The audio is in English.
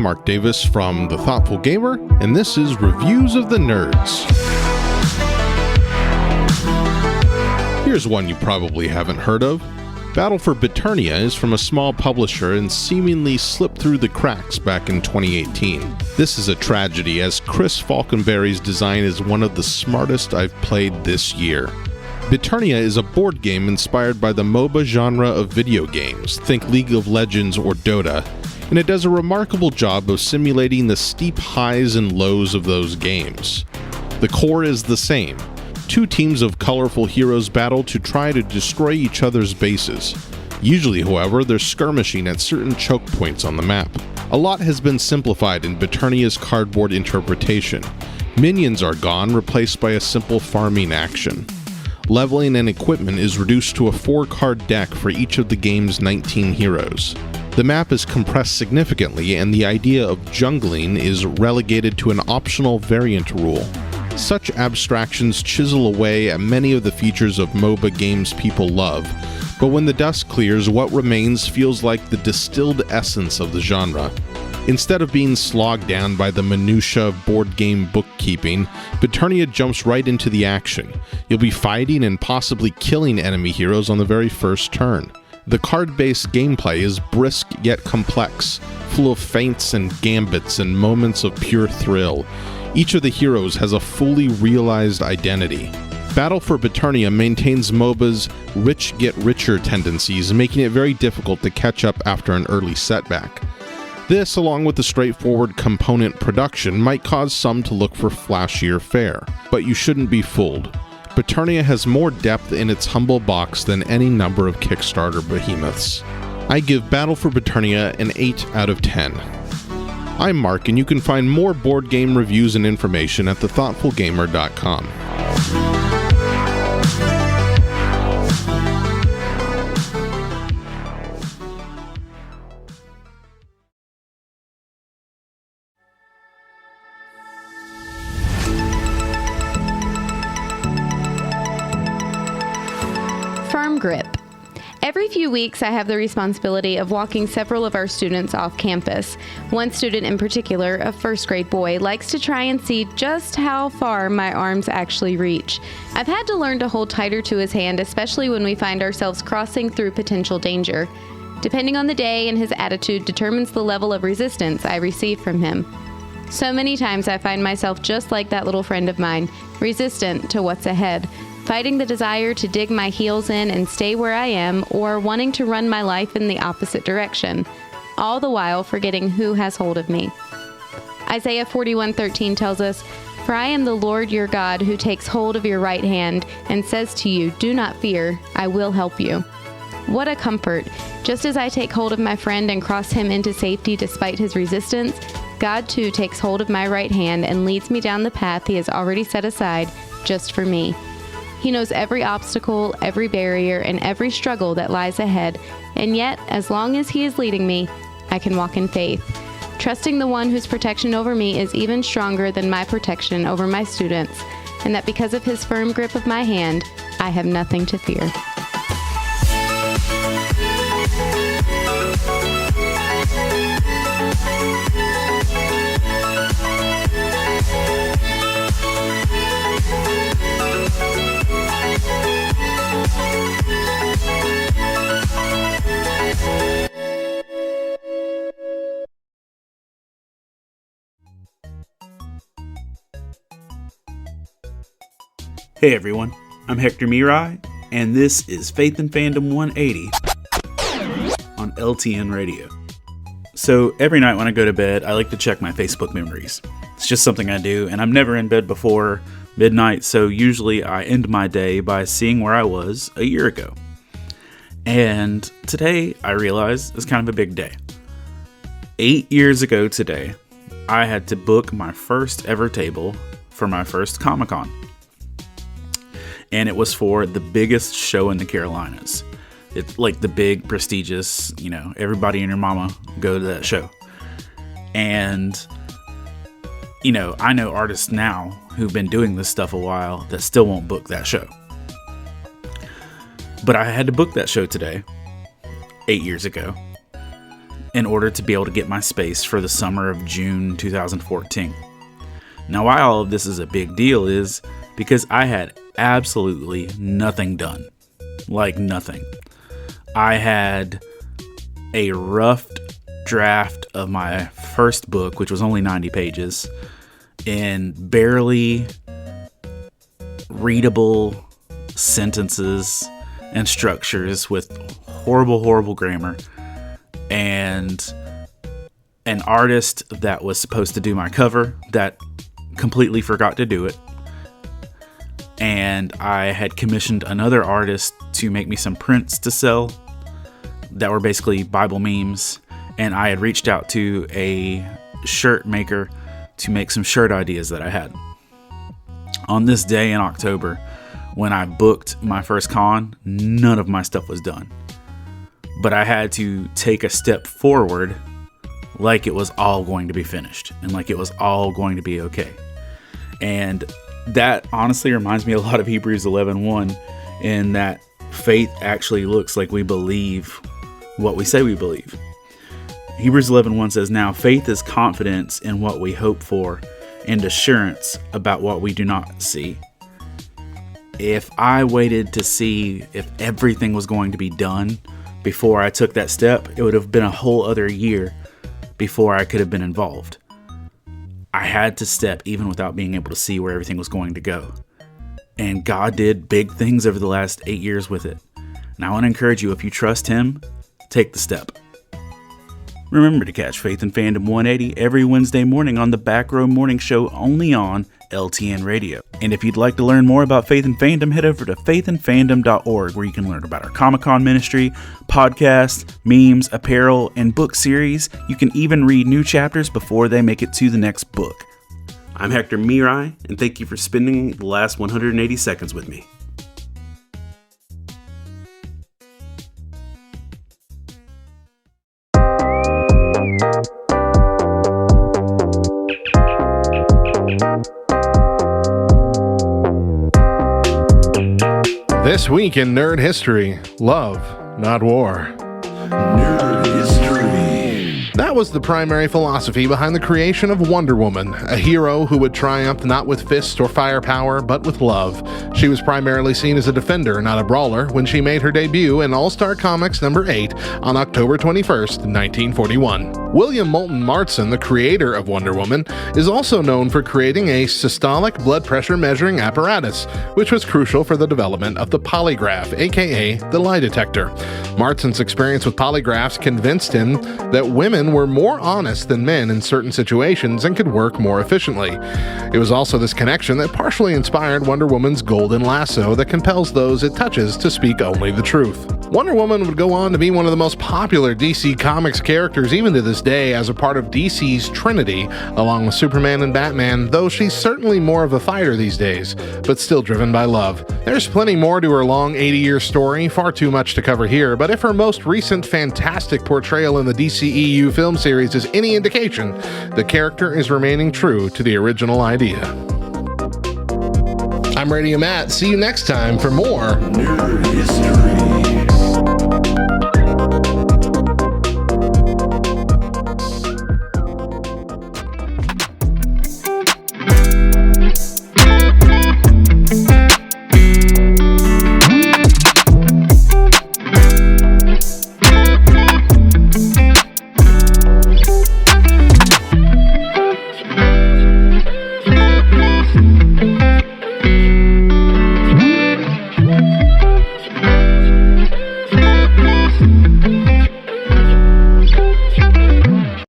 Mark Davis from The Thoughtful Gamer, and this is Reviews of the Nerds. Here's one you probably haven't heard of. Battle for Biternia is from a small publisher and seemingly slipped through the cracks back in 2018. This is a tragedy, as Chris Falkenberry's design is one of the smartest I've played this year. Biternia is a board game inspired by the MOBA genre of video games, think League of Legends or Dota, and it does a remarkable job of simulating the steep highs and lows of those games. The core is the same. Two teams of colorful heroes battle to try to destroy each other's bases. Usually, however, they're skirmishing at certain choke points on the map. A lot has been simplified in Biternia's cardboard interpretation. Minions are gone, replaced by a simple farming action. Leveling and equipment is reduced to a 4-card deck for each of the game's 19 heroes. The map is compressed significantly, and the idea of jungling is relegated to an optional variant rule. Such abstractions chisel away at many of the features of MOBA games people love, but when the dust clears, what remains feels like the distilled essence of the genre. Instead of being slogged down by the minutiae of board game bookkeeping, Biternia jumps right into the action. You'll be fighting and possibly killing enemy heroes on the very first turn. The card-based gameplay is brisk yet complex, full of feints and gambits and moments of pure thrill. Each of the heroes has a fully realized identity. Battle for Biternia maintains MOBA's rich-get-richer tendencies, making it very difficult to catch up after an early setback. This, along with the straightforward component production, might cause some to look for flashier fare, but you shouldn't be fooled. Biternia has more depth in its humble box than any number of Kickstarter behemoths. I give Battle for Biternia an 8 out of 10. I'm Mark, and you can find more board game reviews and information at thethoughtfulgamer.com. Firm grip. Every few weeks, I have the responsibility of walking several of our students off campus. One student in particular, a first grade boy, likes to try and see just how far my arms actually reach. I've had to learn to hold tighter to his hand, especially when we find ourselves crossing through potential danger. Depending on the day and his attitude determines the level of resistance I receive from him. So many times I find myself just like that little friend of mine, resistant to what's ahead. Fighting the desire to dig my heels in and stay where I am, or wanting to run my life in the opposite direction, all the while forgetting who has hold of me. Isaiah 41:13 tells us, "For I am the Lord your God who takes hold of your right hand and says to you, 'Do not fear, I will help you.'" What a comfort. Just as I take hold of my friend and cross him into safety despite his resistance, God too takes hold of my right hand and leads me down the path he has already set aside just for me. He knows every obstacle, every barrier, and every struggle that lies ahead, and yet, as long as he is leading me, I can walk in faith, trusting the one whose protection over me is even stronger than my protection over my students, and that because of his firm grip of my hand, I have nothing to fear. Hey everyone, I'm Hector Miray, and this is Faith and Fandom 180 on LTN Radio. So every night when I go to bed, I like to check my Facebook memories. It's just something I do, and I'm never in bed before midnight, so usually I end my day by seeing where I was a year ago. And today, I realize is kind of a big day. 8 years ago today, I had to book my first ever table for my first Comic-Con. And it was for the biggest show in the Carolinas. It's like the big, prestigious, everybody and your mama go to that show. And, I know artists now who've been doing this stuff a while that still won't book that show. But I had to book that show today, 8 years ago. in order to be able to get my space for the summer of June 2014. Now, why all of this is a big deal is because I had absolutely nothing done. Like nothing. I had a rough draft of my first book, which was only 90 pages, in barely readable sentences and structures with horrible grammar, and an artist that was supposed to do my cover that completely forgot to do it. And I had commissioned another artist to make me some prints to sell that were basically Bible memes. And I had reached out to a shirt maker to make some shirt ideas that I had. On this day in October, when I booked my first con, none of my stuff was done. But I had to take a step forward like it was all going to be finished and like it was all going to be okay. And that honestly reminds me a lot of Hebrews 11:1, in that faith actually looks like we believe what we say we believe. Hebrews 11:1 says, "Now faith is confidence in what we hope for and assurance about what we do not see." If I waited to see if everything was going to be done before I took that step, it would have been a whole other year before I could have been involved. I had to step even without being able to see where everything was going to go. And God did big things over the last 8 years with it. And I want to encourage you, if you trust Him, take the step. Remember to catch Faith and Fandom 180 every Wednesday morning on the Back Row Morning Show, only on LTN Radio. And if you'd like to learn more about Faith and Fandom, head over to faithandfandom.org, where you can learn about our Comic-Con ministry, podcasts, memes, apparel, and book series. You can even read new chapters before they make it to the next book. I'm Hector Miray, and thank you for spending the last 180 seconds with me. This week in Nerd History, love, not war. Nerd History. That was the primary philosophy behind the creation of Wonder Woman, a hero who would triumph not with fists or firepower, but with love. She was primarily seen as a defender, not a brawler, when she made her debut in All-Star Comics number 8 on October 21st, 1941. William Moulton Marston, the creator of Wonder Woman, is also known for creating a systolic blood pressure measuring apparatus, which was crucial for the development of the polygraph, aka the lie detector. Marston's experience with polygraphs convinced him that women were more honest than men in certain situations and could work more efficiently. It was also this connection that partially inspired Wonder Woman's golden lasso that compels those it touches to speak only the truth. Wonder Woman would go on to be one of the most popular DC Comics characters even to this day, as a part of DC's Trinity, along with Superman and Batman, though she's certainly more of a fighter these days, but still driven by love. There's plenty more to her long 80-year story, far too much to cover here, but if her most recent fantastic portrayal in the DCEU film series is any indication, the character is remaining true to the original idea. I'm Radio Matt. See you next time for more Nerd History.